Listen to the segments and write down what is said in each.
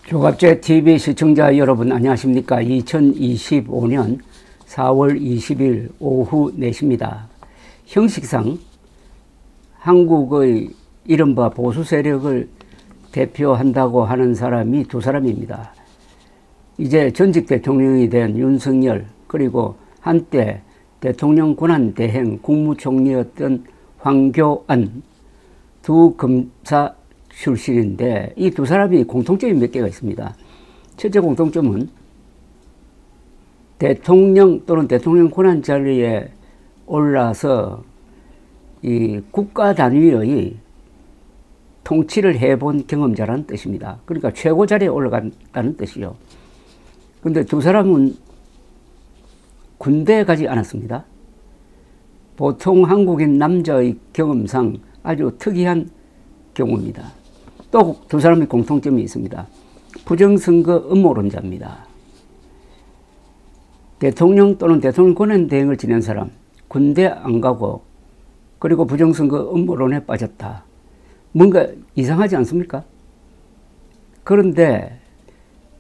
조갑제 TV 시청자 여러분 안녕하십니까. 2025년 4월 20일 오후 4시입니다. 형식상 한국의 이른바 보수 세력을 대표한다고 하는 사람이 두 사람입니다. 이제 전직 대통령이 된 윤석열, 그리고 한때 대통령 권한대행 국무총리였던 황교안, 두 검사 출신인데 이 두 사람이 공통점이 몇 개가 있습니다. 첫째 공통점은 대통령 또는 대통령 권한 자리에 올라서 이 국가 단위의 통치를 해본 경험자라는 뜻입니다. 그러니까 최고 자리에 올라간다는 뜻이죠. 그런데 두 사람은 군대에 가지 않았습니다. 보통 한국인 남자의 경험상 아주 특이한 경우입니다. 또 두 사람의 공통점이 있습니다. 부정선거 음모론자입니다. 대통령 또는 대통령 권한대행을 지낸 사람, 군대 안 가고 그리고 부정선거 음모론에 빠졌다. 뭔가 이상하지 않습니까? 그런데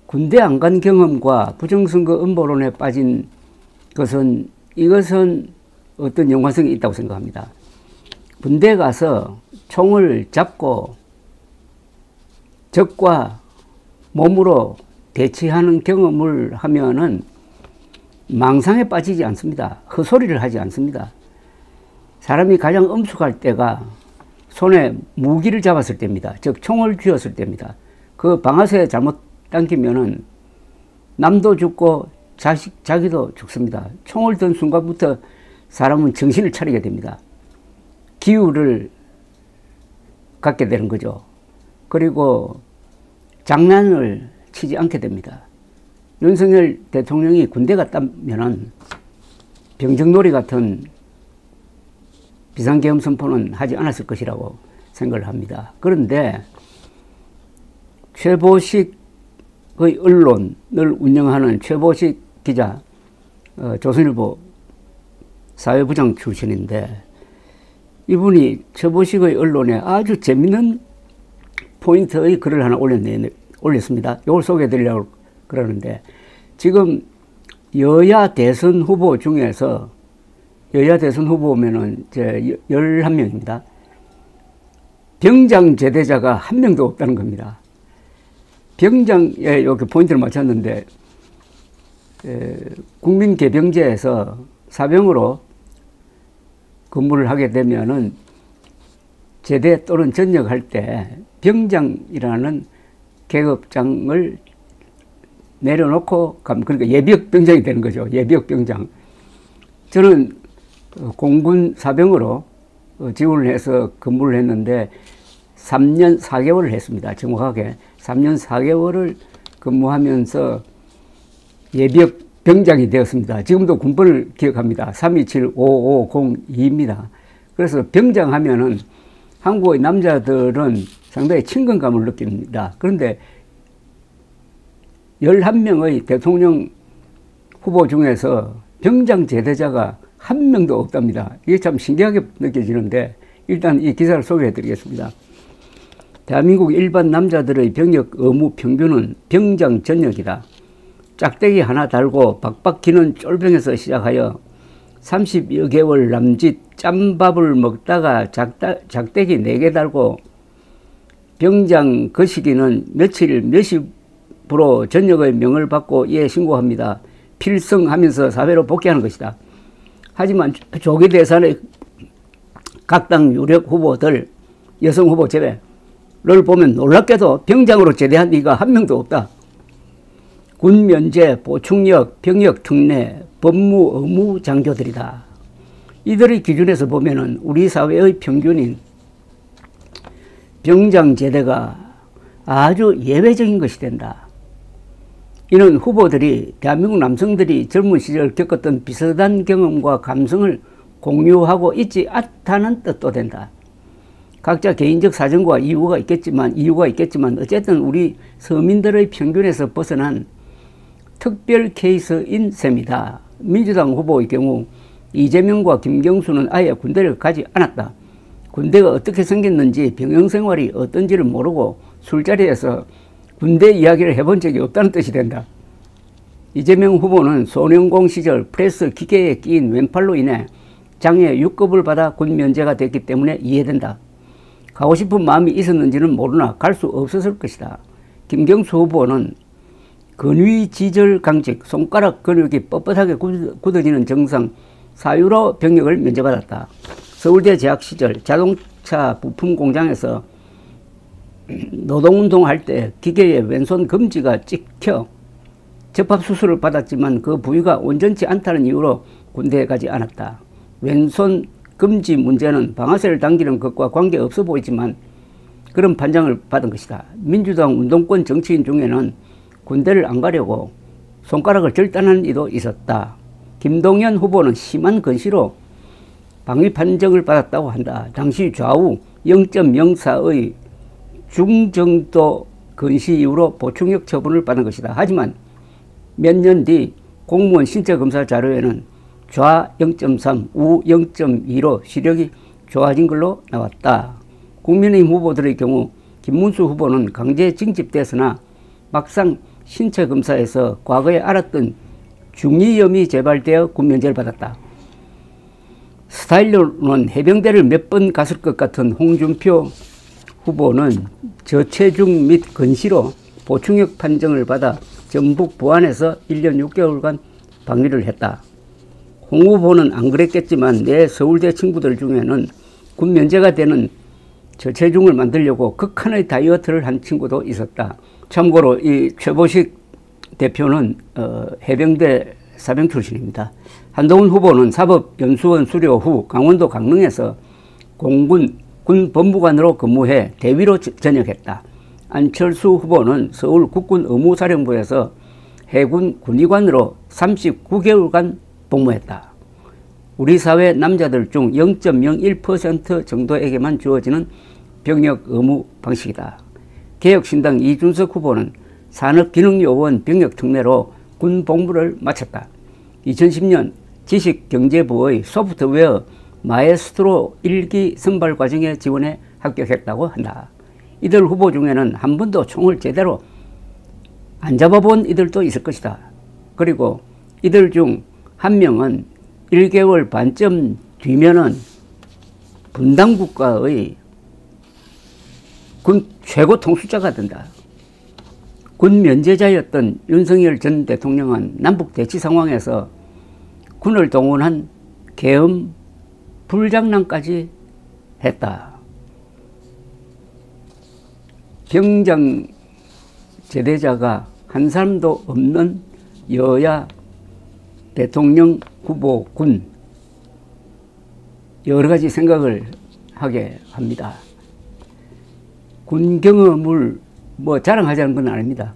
군대 안 간 경험과 부정선거 음모론에 빠진 이것은 어떤 연관성이 있다고 생각합니다. 군대 가서 총을 잡고 적과 몸으로 대치하는 경험을 하면은 망상에 빠지지 않습니다. 헛소리를 하지 않습니다. 사람이 가장 엄숙할 때가 손에 무기를 잡았을 때입니다. 즉 총을 쥐었을 때입니다. 그 방아쇠 잘못 당기면은 남도 죽고 자기도 죽습니다. 총을 든 순간부터 사람은 정신을 차리게 됩니다. 기울을 갖게 되는 거죠. 그리고 장난을 치지 않게 됩니다. 윤석열 대통령이 군대 갔다면은 병정놀이 같은 비상계엄 선포는 하지 않았을 것이라고 생각을 합니다. 그런데 최보식의 언론을 운영하는 최보식 기자, 조선일보 사회부장 출신인데 이분이 최보식의 언론에 아주 재밌는 포인트의 글을 하나 올렸습니다. 이걸 소개해 드리려고 그러는데, 지금 여야 대선 후보 중에서, 여야 대선 후보면은 이제 11명입니다. 병장 제대자가 한 명도 없다는 겁니다. 병장에 이렇게 포인트를 맞췄는데, 국민개병제에서 사병으로 근무를 하게 되면은 제대 또는 전역할 때 병장이라는 계급장을 내려놓고 그러니까 예비역 병장이 되는 거죠. 예비역 병장. 저는 공군 사병으로 지원을 해서 근무를 했는데 3년 4개월을 했습니다. 정확하게 3년 4개월을 근무하면서 예비역 병장이 되었습니다. 지금도 군번을 기억합니다. 327550입니다. 그래서 병장 하면은 한국의 남자들은 상당히 친근감을 느낍니다. 그런데 11명의 대통령 후보 중에서 병장 제대자가 한 명도 없답니다. 이게 참 신기하게 느껴지는데 일단 이 기사를 소개해 드리겠습니다. 대한민국 일반 남자들의 병역 의무 평균은 병장 전역이다. 짝대기 하나 달고 박박 기는 쫄병에서 시작하여 30여 개월 남짓 짬밥을 먹다가 작대기 4개 달고 병장 거시기는 며칠 몇십으로 전역의 명을 받고 이에 신고합니다. 필성하면서 사회로 복귀하는 것이다. 하지만 조기 대선의 각 당 유력 후보들, 여성 후보 제외를 보면 놀랍게도 병장으로 제대한 이가 한 명도 없다. 군 면제, 보충역, 병역 특례, 법무 의무 장교들이다. 이들의 기준에서 보면은 우리 사회의 평균인 병장 제대가 아주 예외적인 것이 된다. 이는 후보들이 대한민국 남성들이 젊은 시절 겪었던 비슷한 경험과 감성을 공유하고 있지 않다는 뜻도 된다. 각자 개인적 사정과 이유가 있겠지만 어쨌든 우리 서민들의 평균에서 벗어난 특별 케이스인 셈이다. 민주당 후보의 경우 이재명과 김경수는 아예 군대를 가지 않았다. 군대가 어떻게 생겼는지 병영 생활이 어떤지를 모르고 술자리에서 군대 이야기를 해본 적이 없다는 뜻이 된다. 이재명 후보는 소년공 시절 프레스 기계에 끼인 왼팔로 인해 장애 6급을 받아 군 면제가 됐기 때문에 이해된다. 가고 싶은 마음이 있었는지는 모르나 갈 수 없었을 것이다. 김경수 후보는 근위지절 강직, 손가락 근육이 뻣뻣하게 굳어지는 증상 사유로 병역을 면제받았다. 서울대 재학 시절 자동차 부품 공장에서 노동운동할 때 기계에 왼손 검지가 찍혀 접합수술을 받았지만 그 부위가 온전치 않다는 이유로 군대에 가지 않았다. 왼손 검지 문제는 방아쇠를 당기는 것과 관계없어 보이지만 그런 판정을 받은 것이다. 민주당 운동권 정치인 중에는 군대를 안 가려고 손가락을 절단하는 이도 있었다. 김동연 후보는 심한 근시로 방위 판정을 받았다고 한다. 당시 좌우 0.04의 중정도 근시 이후로 보충역 처분을 받은 것이다. 하지만 몇 년 뒤 공무원 신체검사 자료에는 좌 0.3, 우 0.2로 시력이 좋아진 걸로 나왔다. 국민의힘 후보들의 경우 김문수 후보는 강제 징집됐으나 막상 신체검사에서 과거에 알았던 중이염이 재발되어 군면제를 받았다. 스타일로는 해병대를 몇 번 갔을 것 같은 홍준표 후보는 저체중 및 근시로 보충역 판정을 받아 전북 부안에서 1년 6개월간 방위를 했다. 홍 후보는 안 그랬겠지만 내 서울대 친구들 중에는 군 면제가 되는 저체중을 만들려고 극한의 다이어트를 한 친구도 있었다. 참고로 이 최보식 대표는 해병대 사병 출신입니다. 한동훈 후보는 사법연수원 수료 후 강원도 강릉에서 공군 군법무관으로 근무해 대위로 전역했다. 안철수 후보는 서울 국군 의무사령부에서 해군 군의관으로 39개월간 복무했다. 우리 사회 남자들 중 0.01% 정도에게만 주어지는 병역 의무 방식이다. 개혁신당 이준석 후보는 산업기능요원 병역특례로 군 복무를 마쳤다. 2010년 지식경제부의 소프트웨어 마에스트로 1기 선발 과정에 지원해 합격했다고 한다. 이들 후보 중에는 한 번도 총을 제대로 안 잡아본 이들도 있을 것이다. 그리고 이들 중 한 명은 1개월 반쯤 뒤면은 분당국가의 군 최고 통수자가 된다. 군 면제자였던 윤석열 전 대통령은 남북 대치 상황에서 군을 동원한 계엄 불장난까지 했다. 병장 제대자가 한 사람도 없는 여야 대통령 후보 군, 여러 가지 생각을 하게 합니다. 군 경험을 자랑하자는 건 아닙니다.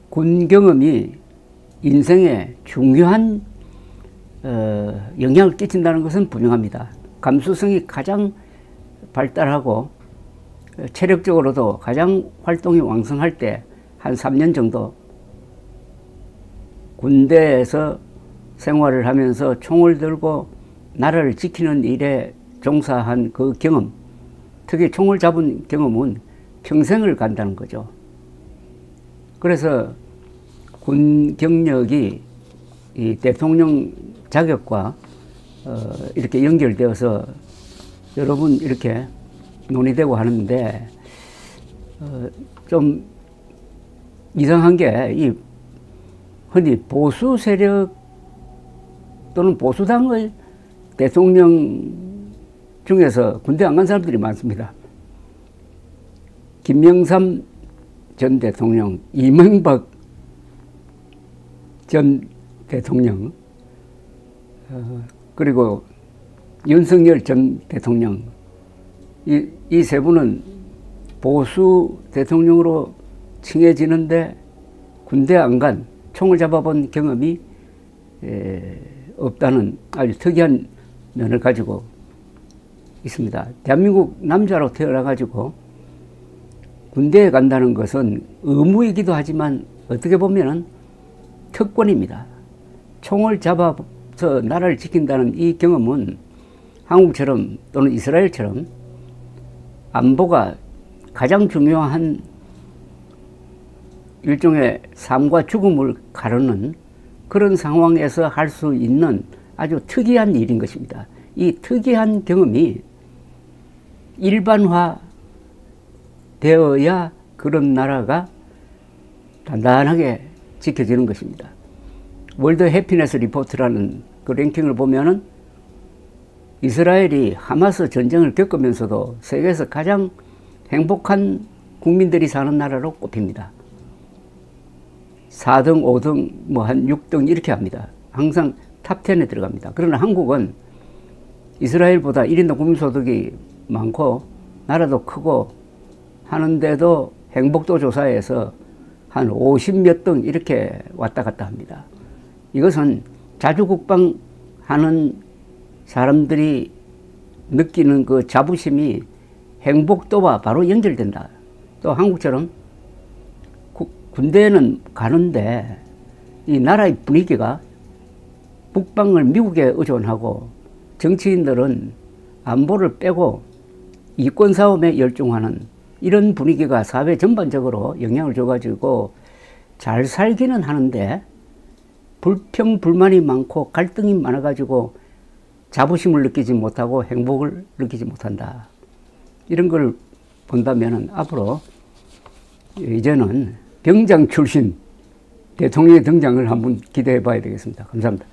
군 경험이 인생에 중요한 영향을 끼친다는 것은 분명합니다. 감수성이 가장 발달하고 체력적으로도 가장 활동이 왕성할 때 한 3년 정도 군대에서 생활을 하면서 총을 들고 나라를 지키는 일에 종사한 그 경험, 특히 총을 잡은 경험은 평생을 간다는 거죠. 그래서 군 경력이 이 대통령 자격과 이렇게 연결되어서 여러 분 이렇게 논의되고 하는데 좀 이상한 게 이 흔히 보수 세력 또는 보수당의 대통령 중에서 군대 안 간 사람들이 많습니다. 김영삼 전 대통령, 이명박 전 대통령, 그리고 윤석열 전 대통령, 이 세 분은 보수 대통령으로 칭해지는데 군대 안 간, 총을 잡아본 경험이 없다는 아주 특이한 면을 가지고 있습니다. 대한민국 남자로 태어나가지고 군대에 간다는 것은 의무이기도 하지만 어떻게 보면은 특권입니다. 총을 잡아서 나라를 지킨다는 이 경험은 한국처럼 또는 이스라엘처럼 안보가 가장 중요한 일종의 삶과 죽음을 가르는 그런 상황에서 할 수 있는 아주 특이한 일인 것입니다. 이 특이한 경험이 일반화 되어야 그런 나라가 단단하게 지켜지는 것입니다. 월드 해피니스 리포트라는 그 랭킹을 보면은 이스라엘이 하마스 전쟁을 겪으면서도 세계에서 가장 행복한 국민들이 사는 나라로 꼽힙니다. 4등, 5등, 뭐 한 6등 이렇게 합니다. 항상 탑 10에 들어갑니다. 그러나 한국은 이스라엘보다 1인당 국민소득이 많고 나라도 크고 하는데도 행복도 조사에서 한 50몇 등 이렇게 왔다 갔다 합니다. 이것은 자주국방하는 사람들이 느끼는 그 자부심이 행복도와 바로 연결된다. 또 한국처럼 군대는 가는데 이 나라의 분위기가 국방을 미국에 의존하고 정치인들은 안보를 빼고 이권싸움에 열중하는 이런 분위기가 사회 전반적으로 영향을 줘가지고 잘 살기는 하는데 불평, 불만이 많고 갈등이 많아가지고 자부심을 느끼지 못하고 행복을 느끼지 못한다. 이런 걸 본다면 앞으로 이제는 병장 출신 대통령의 등장을 한번 기대해 봐야 되겠습니다. 감사합니다.